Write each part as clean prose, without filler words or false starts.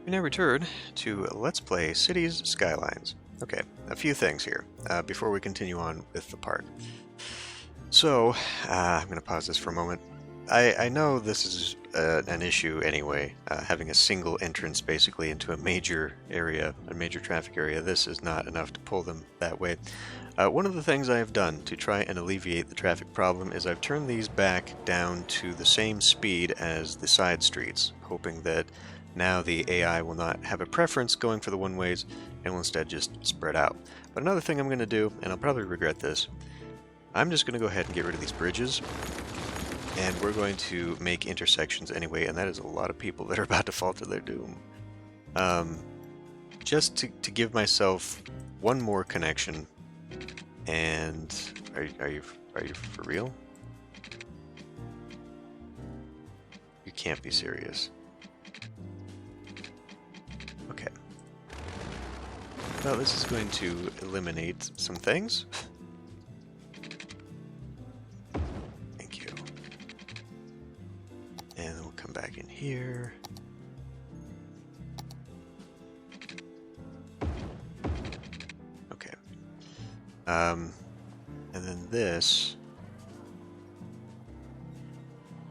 We now return to Let's Play Cities Skylines. Okay, a few things here before we continue on with the part. So, I'm going to pause this for a moment. I know this is an issue anyway, having a single entrance basically into a major area, a major traffic area. This is not enough to pull them that way. One of the things I have done to try and alleviate the traffic problem is I've turned these back down to the same speed as the side streets, hoping that now the AI will not have a preference going for the one-ways and will instead just spread out. But another thing I'm going to do, and I'll probably regret this, I'm just going to go ahead and get rid of these bridges, and we're going to make intersections anyway, and that is a lot of people that are about to fall to their doom. Just to give myself one more connection. And are you for real? You can't be serious. Okay. Well, this is going to eliminate some things. Thank you. And then we'll come back in here. And then this,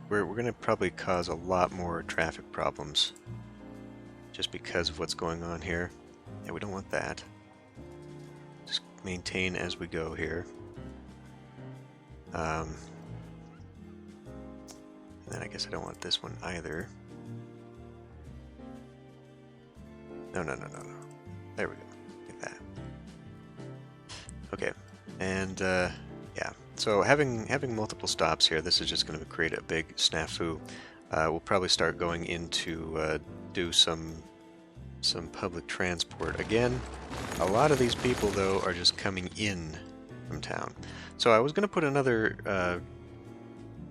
we're going to probably cause a lot more traffic problems just because of what's going on here. Yeah, we don't want that. Just maintain as we go here. And then I guess I don't want this one either. No. There we go. Like that. Okay, and yeah, so having multiple stops here, this is just going to create a big snafu. We'll probably start going into do some public transport again. A lot of these people though are just coming in from town. So I was going to put another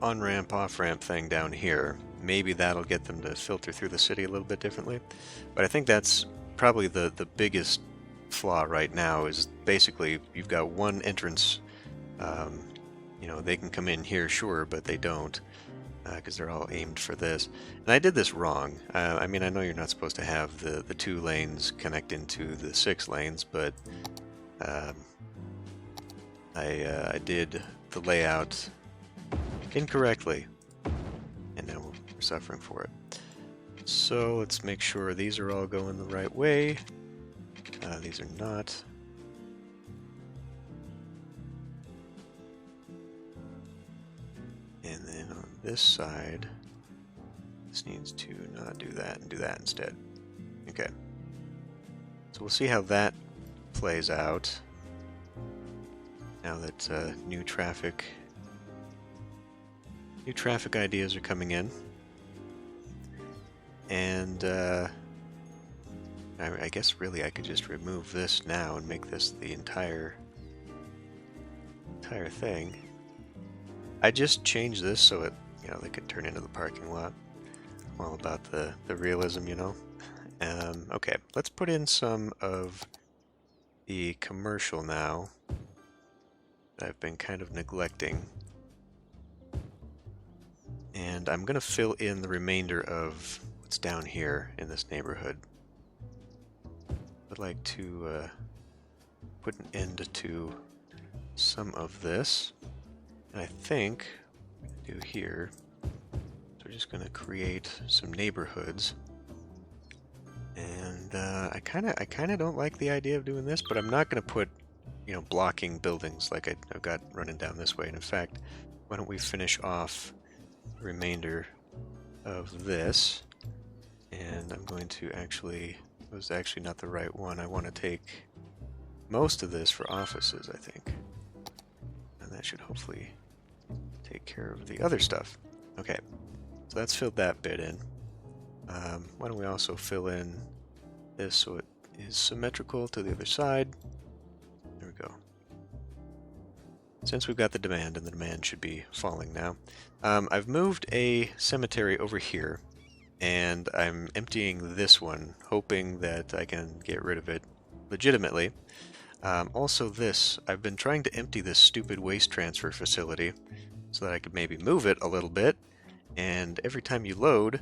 on-ramp, off-ramp thing down here. Maybe that'll get them to filter through the city a little bit differently. But I think that's probably the biggest flaw right now is basically you've got one entrance. You know, they can come in here, sure, but they don't because they're all aimed for this. And I did this wrong. I mean, I know you're not supposed to have the 2 lanes connect into the 6 lanes, but I did the layout incorrectly, and now we're suffering for it. So let's make sure these are all going the right way. These are not. And then on this side, this needs to not do that and do that instead. Okay. So we'll see how that plays out now that new traffic ideas are coming in. And I guess really I could just remove this now and make this the entire thing. I just changed this so it, you know, they could turn into the parking lot. I'm all about the realism, you know. Okay, let's put in some of the commercial now that I've been kind of neglecting. And I'm going to fill in the remainder of what's down here in this neighborhood. I'd like to put an end to some of this. And I think what I'm going to do here, so we're just going to create some neighborhoods. And I kind of don't like the idea of doing this, but I'm not going to put, you know, blocking buildings like I've got running down this way. And in fact, why don't we finish off the remainder of this? And I'm going to actually, it was actually not the right one. I want to take most of this for offices, I think. And that should hopefully take care of the other stuff. Okay, so that's filled that bit in. Why don't we also fill in this so it is symmetrical to the other side. There we go. Since we've got the demand, and the demand should be falling now, I've moved a cemetery over here, and I'm emptying this one, hoping that I can get rid of it legitimately. Also this, I've been trying to empty this stupid waste transfer facility so that I could maybe move it a little bit, and every time you load...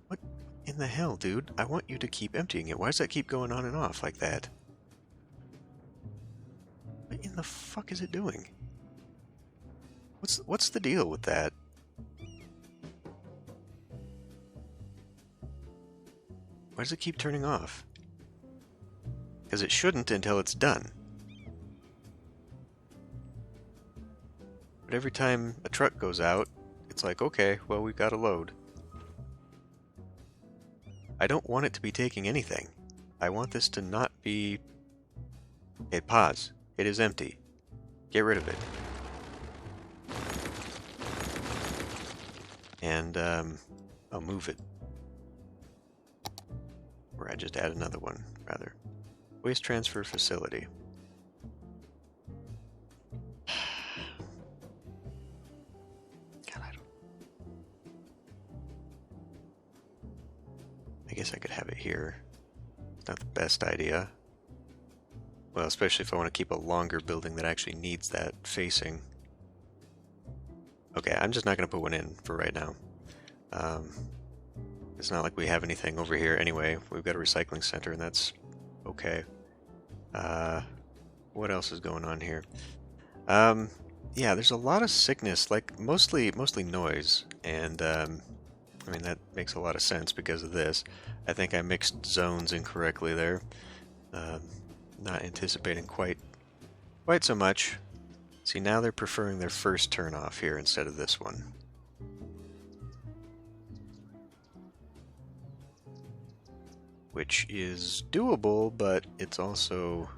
What in in the hell, dude? I want you to keep emptying it. Why does that keep going on and off like that? What in the fuck is it doing? What's the deal with that? Why does it keep turning off? Because it shouldn't until it's done. But every time a truck goes out, it's like, okay, well, we've got a load. I don't want it to be taking anything. I want this to not be... Okay, pause. It is empty. Get rid of it. And, I'll move it. Or I just add another one, rather. Waste transfer facility. God, I guess I could have it here. It's not the best idea. Well, especially if I want to keep a longer building that actually needs that facing. Okay, I'm just not going to put one in for right now. It's not like we have anything over here anyway. We've got a recycling center, and that's okay. What else is going on here? Yeah, there's a lot of sickness, like mostly noise, and I mean that makes a lot of sense because of this. I think I mixed zones incorrectly there. Not anticipating quite so much. See, now they're preferring their first turn off here instead of this one. Which is doable, but it's also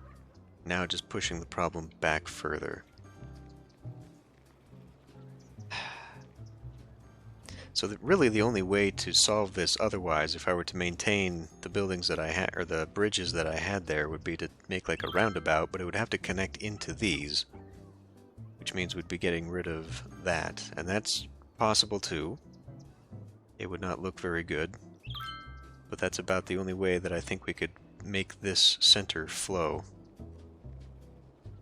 now just pushing the problem back further. So really the only way to solve this otherwise, if I were to maintain the buildings that I had, or the bridges that I had there, would be to make like a roundabout, but it would have to connect into these, which means we'd be getting rid of that, and that's possible too. It would not look very good, but that's about the only way that I think we could make this center flow.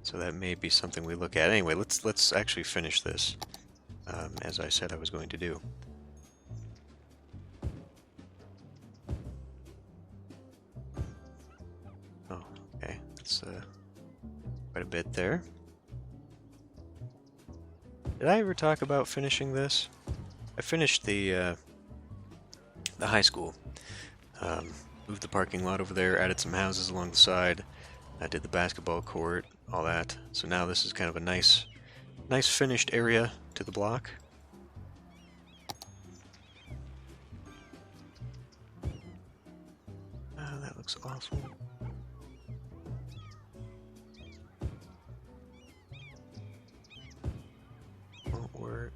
So that may be something we look at. Anyway, let's actually finish this, as I said I was going to do. Oh, okay, that's quite a bit there. Did I ever talk about finishing this? I finished the high school. Moved the parking lot over there, added some houses along the side. I did the basketball court, all that. So now this is kind of a nice finished area to the block. That looks awful. Won't work.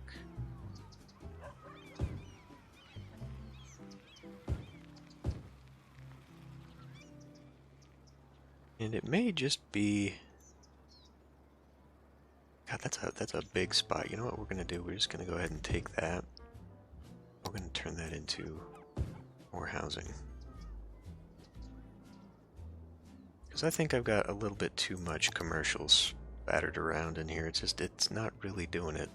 And it may just be... God, that's a big spot. You know what we're going to do? We're just going to go ahead and take that. We're going to turn that into more housing. Because I think I've got a little bit too much commercials battered around in here. It's not really doing it.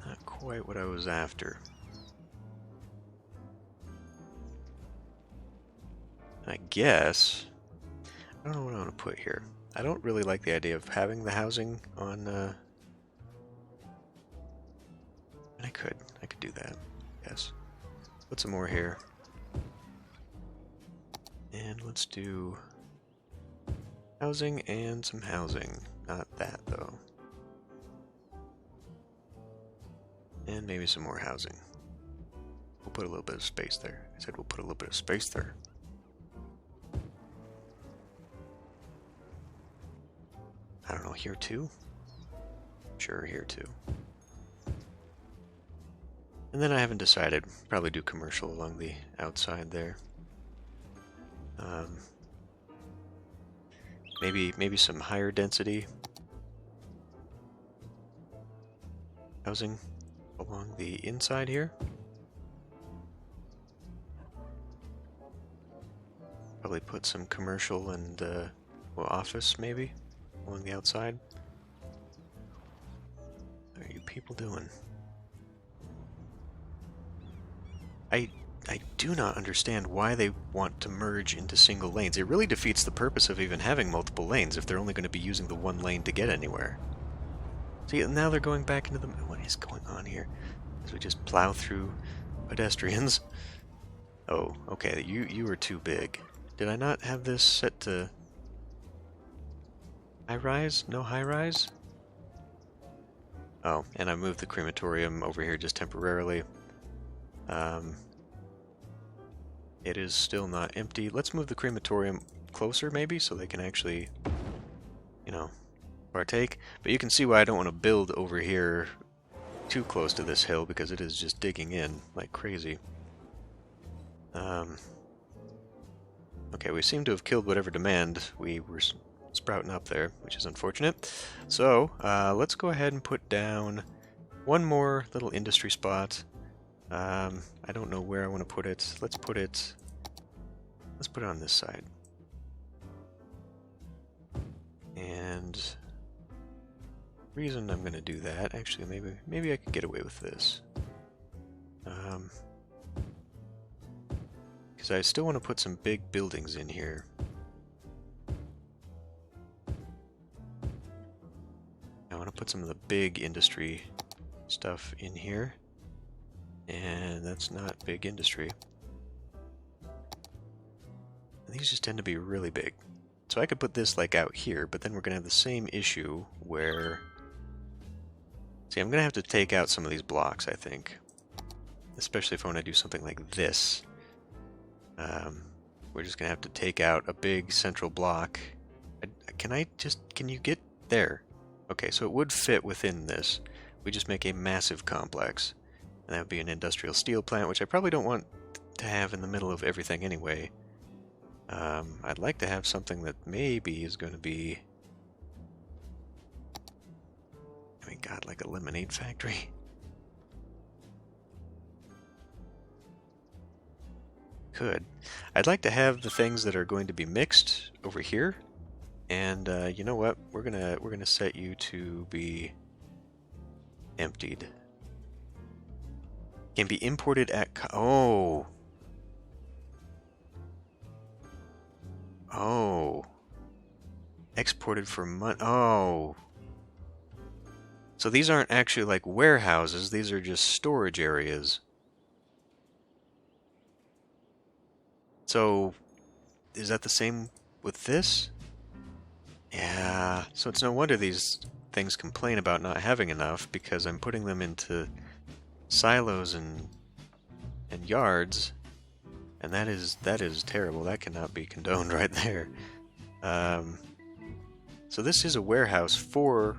Not quite what I was after. I guess, I don't know what I want to put here. I don't really like the idea of having the housing on, I could do that, yes. Put some more here. And let's do housing and some housing. Not that, though. And maybe some more housing. We'll put a little bit of space there. I said we'll put a little bit of space there. I don't know, here too? Sure, here too. And then I haven't decided. Probably do commercial along the outside there. Maybe some higher density housing along the inside here. Probably put some commercial and well, office maybe along the outside. Are you people doing? I do not understand why they want to merge into single lanes. It really defeats the purpose of even having multiple lanes if they're only going to be using the one lane to get anywhere. See, now they're going back into the... What is going on here? As we just plow through pedestrians. Oh, okay, you are too big. Did I not have this set to... high-rise? No high-rise? Oh, and I moved the crematorium over here just temporarily. It is still not empty. Let's move the crematorium closer, maybe, so they can actually, you know, partake. But you can see why I don't want to build over here too close to this hill, because it is just digging in like crazy. Okay, we seem to have killed whatever demand we were sprouting up there, which is unfortunate. So, let's go ahead and put down one more little industry spot. I don't know where I want to put it. Let's put it on this side. And the reason I'm going to do that, actually, maybe I could get away with this. Because I still want to put some big buildings in here. I want to put some of the big industry stuff in here. And that's not big industry. And these just tend to be really big. So I could put this like out here, but then we're going to have the same issue where... See, I'm going to have to take out some of these blocks, I think. Especially if I want to do something like this. We're just going to have to take out a big central block. Can you get there? Okay, so it would fit within this. We just make a massive complex. And that would be an industrial steel plant, which I probably don't want to have in the middle of everything anyway. I'd like to have something that maybe is going to be... I mean, God, like a lemonade factory. Could. I'd like to have the things that are going to be mixed over here. And you know what? We're gonna set you to be emptied. Can be imported at... Oh. Exported for money. Oh. So these aren't actually like warehouses. These are just storage areas. So, is that the same with this? Yeah. So it's no wonder these things complain about not having enough, because I'm putting them into silos and yards, and that is terrible. That cannot be condoned right there. So this is a warehouse for...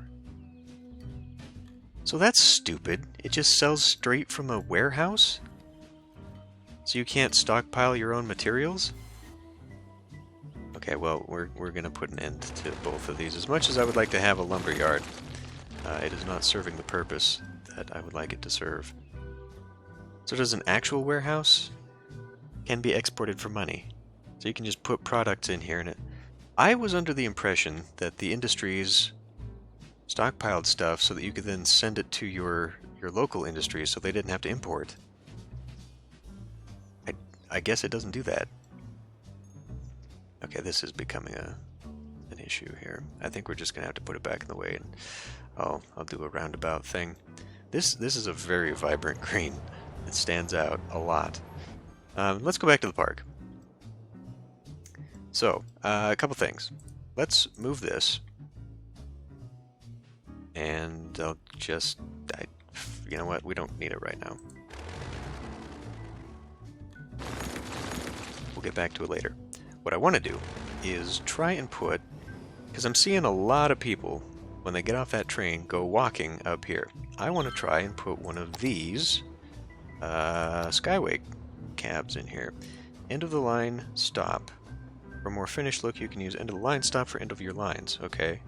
So that's stupid. It just sells straight from a warehouse? So you can't stockpile your own materials? Okay, well, we're gonna put an end to both of these. As much as I would like to have a lumber yard, it is not serving the purpose that I would like it to serve. So does an actual warehouse can be exported for money? So you can just put products in here, and I was under the impression that the industries stockpiled stuff so that you could then send it to your local industries so they didn't have to import. I guess it doesn't do that. Okay, this is becoming an issue here. I think we're just gonna have to put it back in the way, and I'll do a roundabout thing. This is a very vibrant green. It stands out a lot. Let's go back to the park. So, a couple things. Let's move this. And I'll just... you know what? We don't need it right now. We'll get back to it later. What I want to do is try and put... Because I'm seeing a lot of people, when they get off that train, go walking up here. I want to try and put one of these Skyway cabs in here. End of the line, stop. For a more finished look, you can use end of the line, stop for end of your lines. Okay.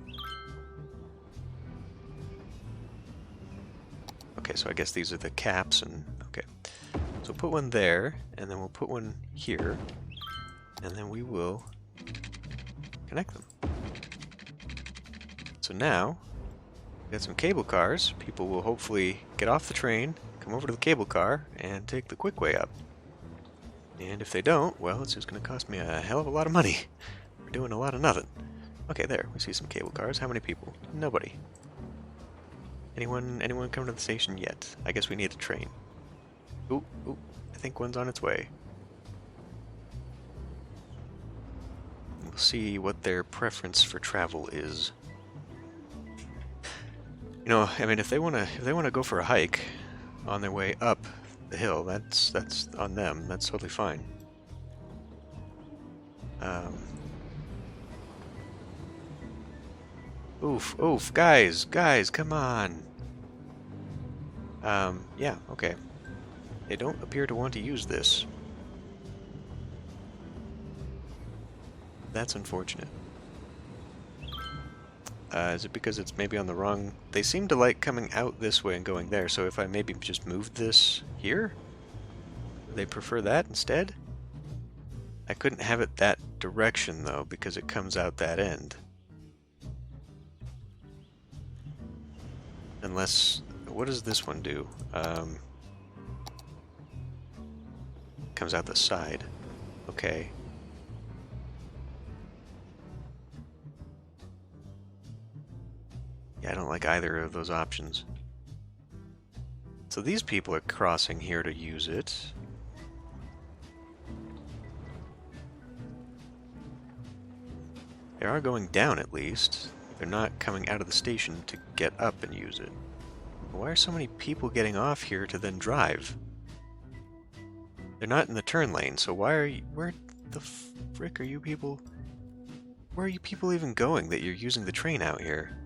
Okay, so I guess these are the caps, and okay. So put one there, and then we'll put one here, and then we will connect them. So now, Got some cable cars. People will hopefully get off the train, come over to the cable car, and take the quick way up. And if they don't, well, it's just going to cost me a hell of a lot of money. We're doing a lot of nothing. Okay, there. We see some cable cars. How many people? Nobody. Anyone coming to the station yet? I guess we need a train. Ooh, I think one's on its way. We'll see what their preference for travel is. You know, I mean, if they wanna go for a hike on their way up the hill, that's on them. That's totally fine. Oof, guys, come on. Yeah, okay. They don't appear to want to use this. That's unfortunate. Is it because it's maybe on the wrong... They seem to like coming out this way and going there, so if I maybe just moved this here? They prefer that instead? I couldn't have it that direction, though, because it comes out that end. Unless... What does this one do? Comes out the side. Okay. Yeah, I don't like either of those options. So these people are crossing here to use it. They are going down at least. They're not coming out of the station to get up and use it. Why are so many people getting off here to then drive? They're not in the turn lane, so why are you... Where the frick are you people... Where are you people even going that you're using the train out here?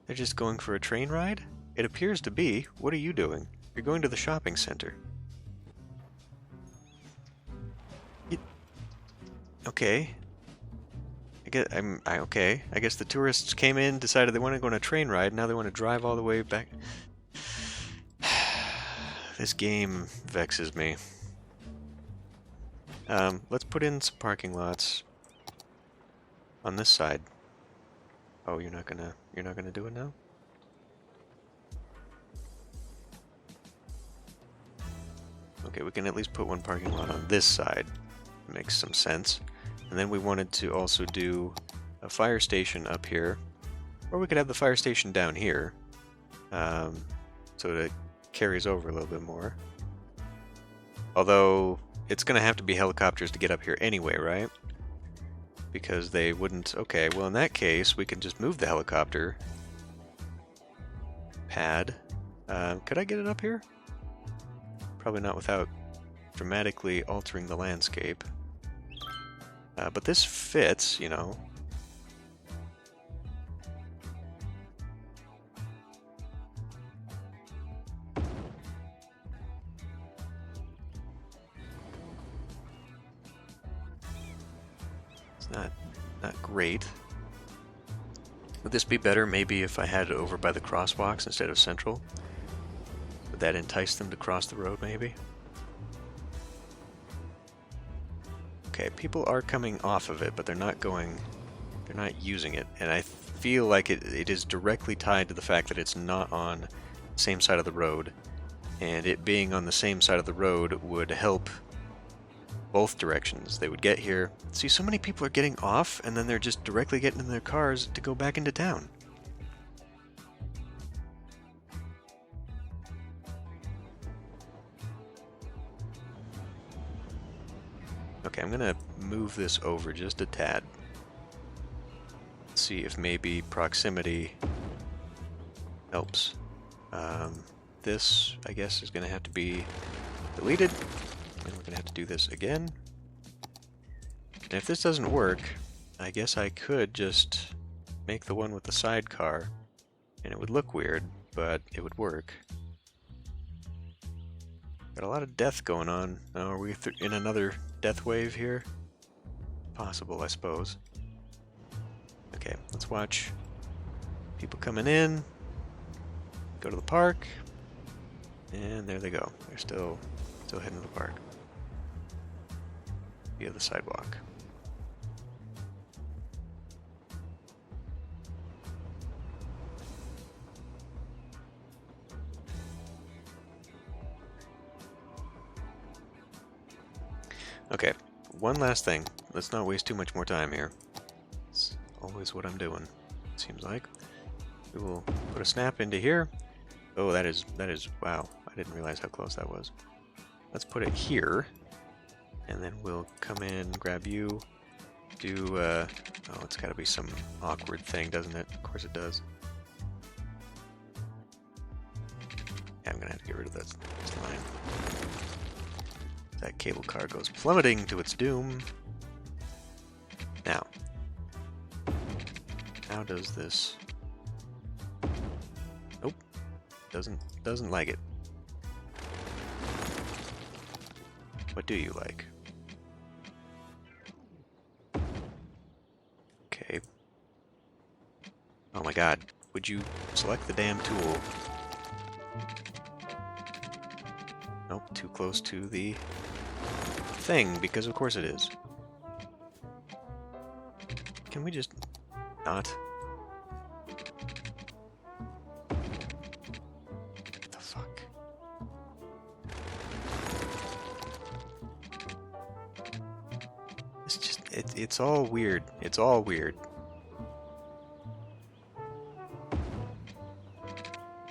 They're just going for a train ride? It appears to be. What are you doing? You're going to the shopping center. Okay. Okay. I guess the tourists came in, decided they want to go on a train ride, now they want to drive all the way back. This game vexes me. Let's put in some parking lots on this side. Oh, you're not gonna do it now? Okay, we can at least put one parking lot on this side. Makes some sense. And then we wanted to also do a fire station up here. Or we could have the fire station down here. So that it carries over a little bit more. Although, it's going to have to be helicopters to get up here anyway, right? Because they wouldn't... Okay, well in that case, we can just move the helicopter pad. Could I get it up here? Probably not without dramatically altering the landscape. But this fits, you know. It's not great. Would this be better maybe if I had it over by the crosswalks instead of central? Would that entice them to cross the road maybe? Okay, people are coming off of it, but they're not using it. And I feel like it is directly tied to the fact that it's not on the same side of the road. And it being on the same side of the road would help both directions. They would get here. See, so many people are getting off, and then they're just directly getting in their cars to go back into town. Okay, I'm gonna move this over just a tad. See if maybe proximity helps. This, I guess, is gonna have to be deleted. And we're gonna have to do this again. And if this doesn't work, I guess I could just make the one with the sidecar. And it would look weird, but it would work. Got a lot of death going on. Oh, are we in another death wave here? Possible, I suppose. Okay, let's watch people coming in. Go to the park. And there they go. They're still Still heading to the park. Via the sidewalk. Okay, one last thing. Let's not waste too much more time here. It's always what I'm doing, it seems like. We will put a snap into here. Oh, that is, wow. I didn't realize how close that was. Let's put it here. And then we'll come in, grab you, do, oh, it's gotta be some awkward thing, doesn't it? Of course it does. Yeah, I'm gonna have to get rid of this line. That cable car goes plummeting to its doom. Now, how does this? Nope, doesn't like it. What do you like? Okay. Oh my God! Would you select the damn tool? Nope, too close to the thing, because of course it is. Can we just not? What the fuck? It's just, it's all weird. It's all weird.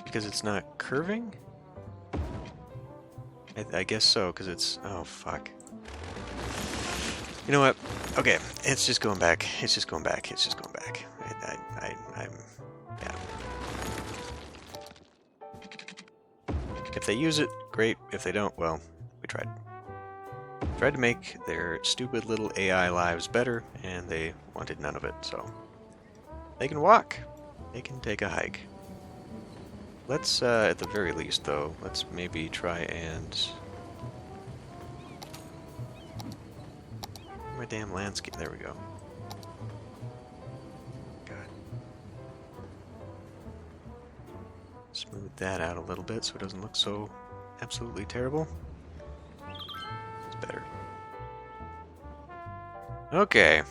Because it's not curving? I guess so, because it's... Oh, fuck. You know what? Okay, it's just going back. It's just going back. It's just going back. I'm... Yeah. If they use it, great. If they don't, well, we tried. Tried to make their stupid little AI lives better, and they wanted none of it, so... They can walk. They can take a hike. Let's, at the very least, though, let's maybe try and... My damn landscape, there we go. God. Smooth that out a little bit so it doesn't look so absolutely terrible. It's better. Okay.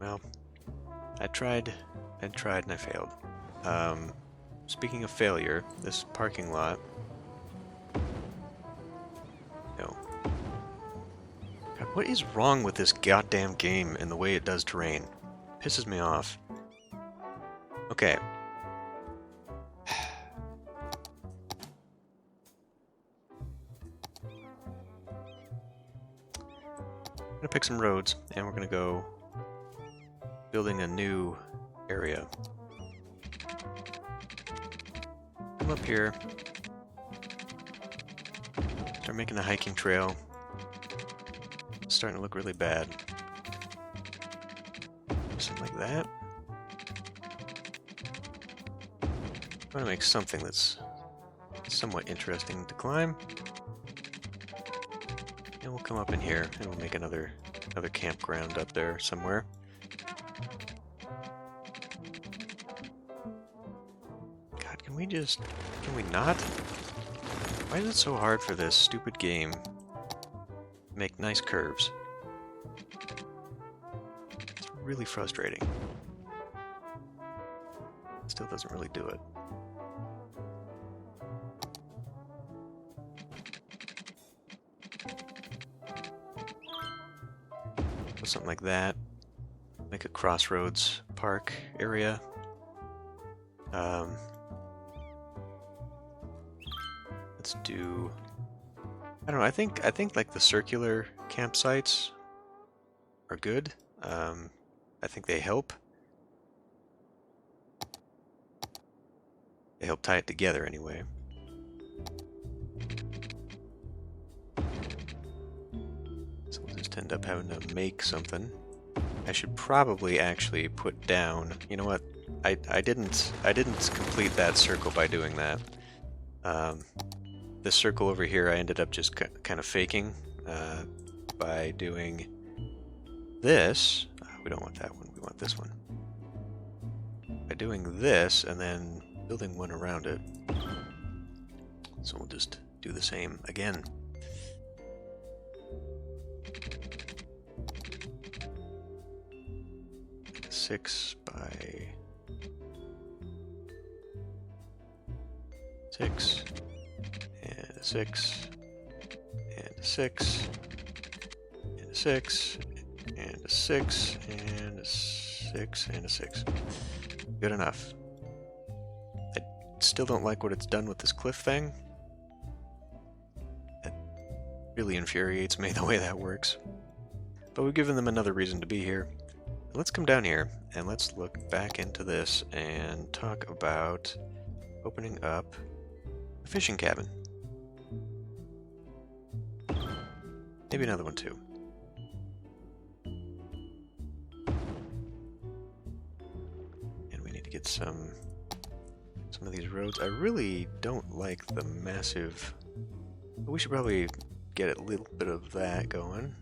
Well, I tried and I failed. Speaking of failure, this parking lot... No. God, what is wrong with this goddamn game and the way it does terrain? Pisses me off. Okay. I'm gonna pick some roads, and we're gonna go building a new area. Come up here. Start making a hiking trail. It's starting to look really bad. Something like that. I want to make something that's somewhat interesting to climb. And we'll come up in here and we'll make another campground up there somewhere. Can we not? Why is it so hard for this stupid game to make nice curves? It's really frustrating. Still doesn't really do it. Put something like that. Make a crossroads park area. Let's do... I don't know, I think like the circular campsites are good. I think they help. They help tie it together anyway. So we'll just end up having to make something. I should probably actually put down... You know what? I didn't complete that circle by doing that. This circle over here I ended up just kind of faking by doing this. We don't want that one, we want this one. By doing this and then building one around it. So we'll just do the same again. 6 by 6, and a 6, and a 6, and a 6, and a 6, and a 6, and a 6. Good enough. I still don't like what it's done with this cliff thing. That really infuriates me the way that works. But we've given them another reason to be here. Let's come down here and let's look back into this and talk about opening up a fishing cabin. Maybe another one too. And we need to get some of these roads. I really don't like the massive... We should probably get a little bit of that going.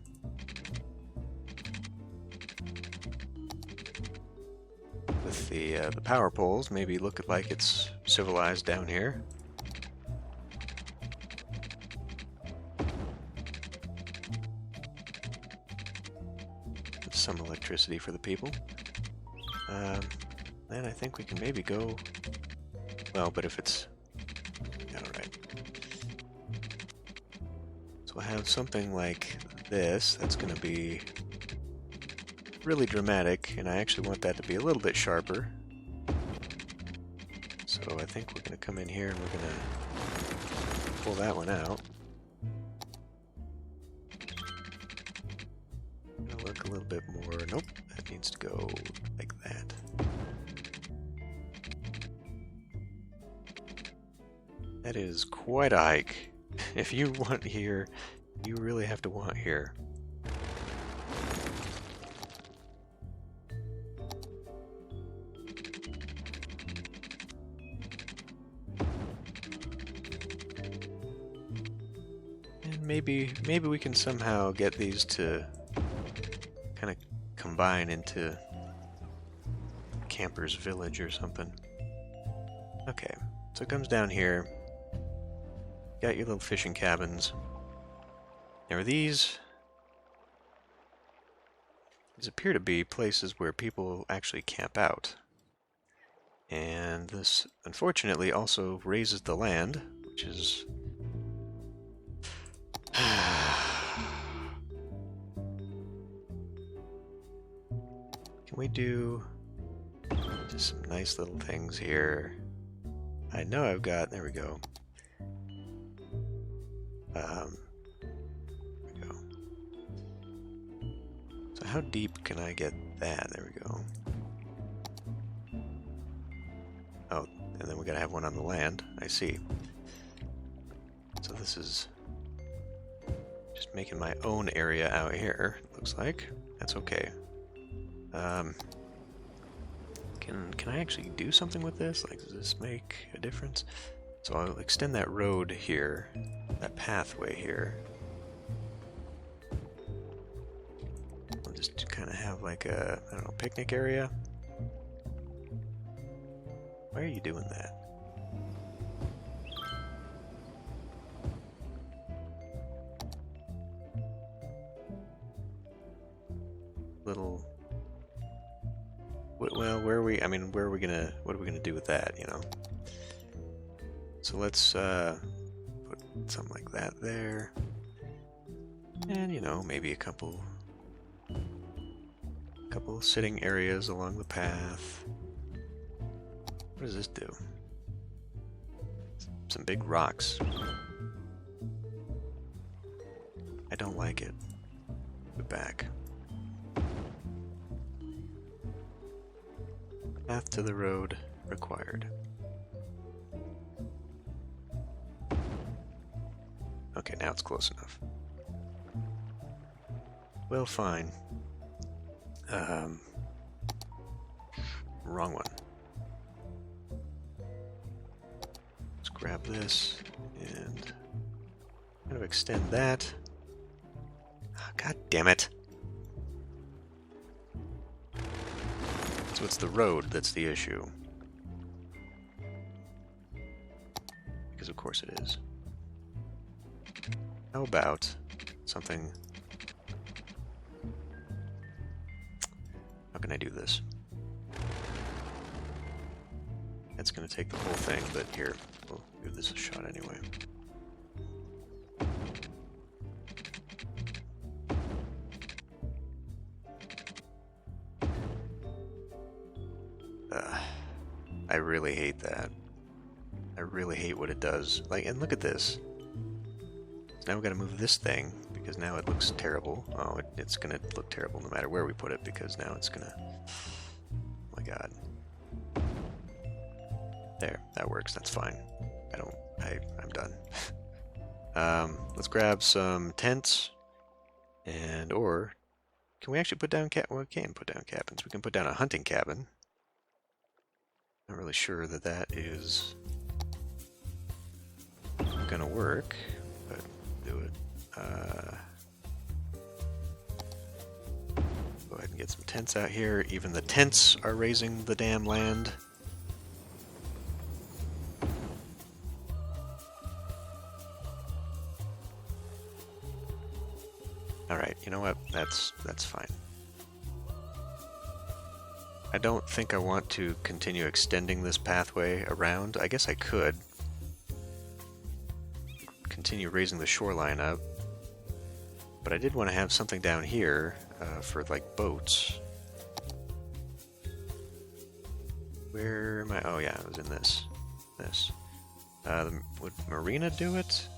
With the power poles, maybe look like it's civilized down here. Some electricity for the people. Then I think we can maybe go... Well, but if it's... Alright. So we'll have something like this. That's going to be really dramatic, and I actually want that to be a little bit sharper. So I think we're going to come in here and we're going to pull that one out. Gonna look a little bit more... Nope, that needs to go like that. That is quite a hike. If you want here, you really have to want here. And maybe we can somehow get these to kind of combine into Camper's Village or something. Okay, so it comes down here. Got your little fishing cabins. Now are these appear to be places where people actually camp out. And this, unfortunately, also raises the land, which is... Can we do just some nice little things here? I know I've got... There we go. There we go. So how deep can I get that? There we go. Oh, and then we gotta have one on the land. I see. So this is just making my own area out here, looks like. That's okay. Can I actually do something with this? Like, does this make a difference? So I'll extend that road here, that pathway here. I'll just kind of have like a, I don't know, picnic area. Why are you doing that? Little... Well, where are we? I mean, where are we gonna? What are we gonna do with that? You know. So let's put something like that there, and you know, maybe a couple sitting areas along the path. What does this do? Some big rocks. I don't like it. Put it back. Path to the road required. Okay, now it's close enough. Well, fine. Wrong one. Let's grab this and kind of extend that. Oh, God damn it. So it's the road that's the issue. Because of course it is. How about something... How can I do this? It's going to take the whole thing, but here, we'll give this a shot anyway. I really hate that. I really hate what it does. Like, and look at this. So now we've got to move this thing, because now it looks terrible. Oh, it's going to look terrible no matter where we put it, because now it's going to... Oh my god. There, that works, that's fine. I'm done. Let's grab some tents, or can we actually put down well, we can put down cabins. We can put down a hunting cabin. Not really sure that that is gonna work, but do it. Go ahead and get some tents out here. Even the tents are raising the damn land. Alright, you know what? That's fine. I don't think I want to continue extending this pathway around. I guess I could continue raising the shoreline up, but I did want to have something down here for like boats. Where am I? Oh yeah, I was in this. Would Marina do it?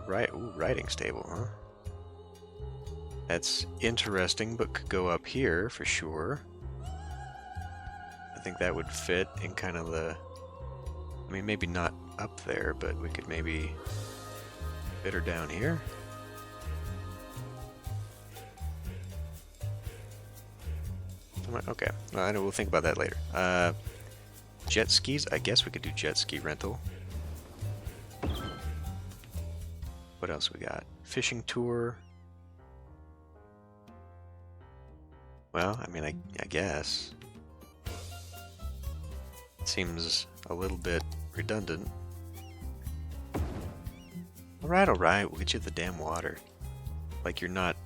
Riding stable, huh? That's interesting, but could go up here for sure. I think that would fit in kind of the... I mean, maybe not up there, but we could maybe fit her down here. Okay, well, I know we'll think about that later. Jet skis? I guess we could do jet ski rental. What else we got? Fishing tour. Well, I mean, I guess. It seems a little bit redundant. Alright, we'll get you the damn water. Like you're not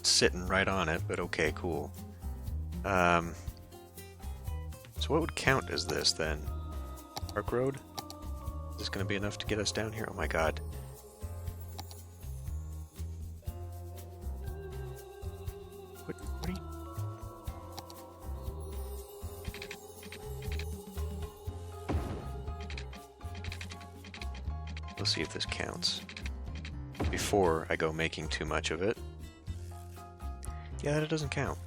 sitting right on it, but okay, cool. So what would count as this then? Park road? Is this gonna be enough to get us down here? Oh my god. What are you... We'll see if this counts. Before I go making too much of it. Yeah, that doesn't count.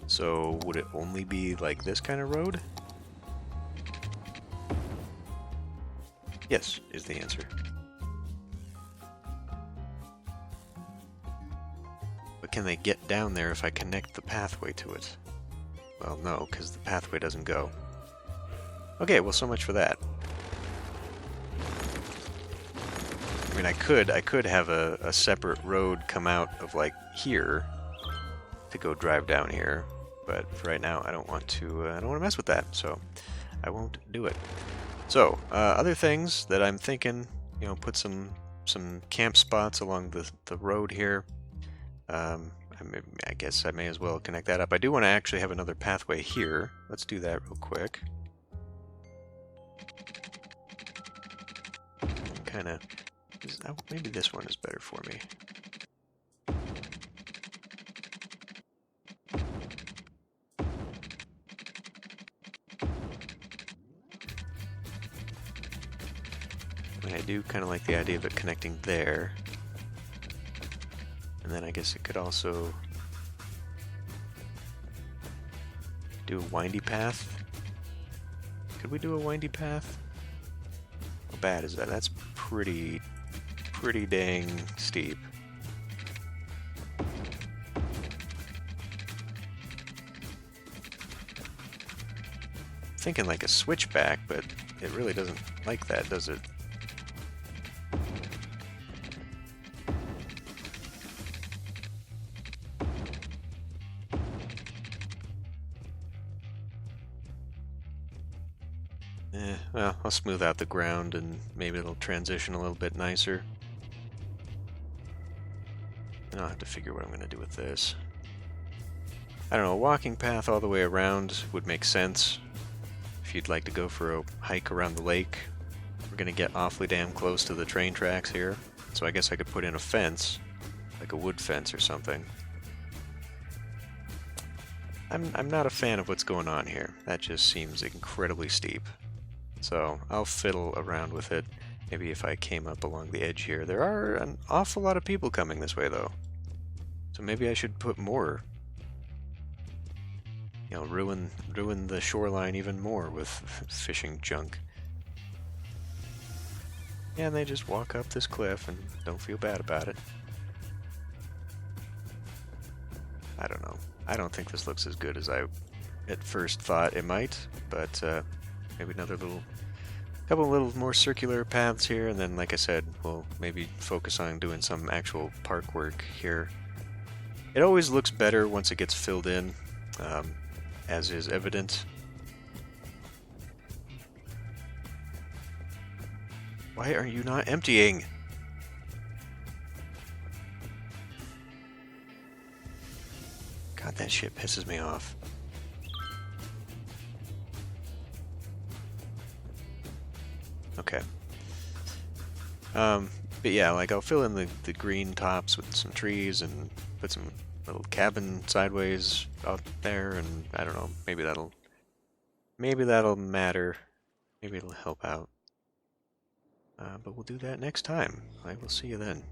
So, would it only be like this kind of road? Yes, is the answer. But can they get down there if I connect the pathway to it? Well, no, because the pathway doesn't go. Okay, well, so much for that. I mean, I could have a separate road come out of, like, here to go drive down here, but for right now, I don't want to mess with that, so I won't do it. So, other things that I'm thinking, you know, put some camp spots along the road here. I guess I may as well connect that up. I do want to actually have another pathway here. Let's do that real quick. Kind of... maybe this one is better for me. I mean, I do kind of like the idea of it connecting there. And then I guess it could also do a windy path. Could we do a windy path? How bad is that? That's pretty dang steep. Thinking like a switchback, but it really doesn't like that, does it? Well, I'll smooth out the ground and maybe it'll transition a little bit nicer. And I'll have to figure what I'm going to do with this. I don't know, a walking path all the way around would make sense if you'd like to go for a hike around the lake. We're gonna get awfully damn close to the train tracks here, so I guess I could put in a fence, like a wood fence or something. I'm not a fan of what's going on here. That just seems incredibly steep. So I'll fiddle around with it. Maybe if I came up along the edge here. There are an awful lot of people coming this way though. So maybe I should put more. You know, ruin the shoreline even more with fishing junk. Yeah, and they just walk up this cliff and don't feel bad about it. I don't know. I don't think this looks as good as I at first thought it might, but maybe another couple little more circular paths here, and then, like I said, we'll maybe focus on doing some actual park work here. It always looks better once it gets filled in, as is evident. Why are you not emptying? God, that shit pisses me off. Okay. But yeah, like I'll fill in the green tops with some trees and put some little cabin sideways out there, and I don't know, maybe that'll matter. Maybe it'll help out. But we'll do that next time. I will see you then.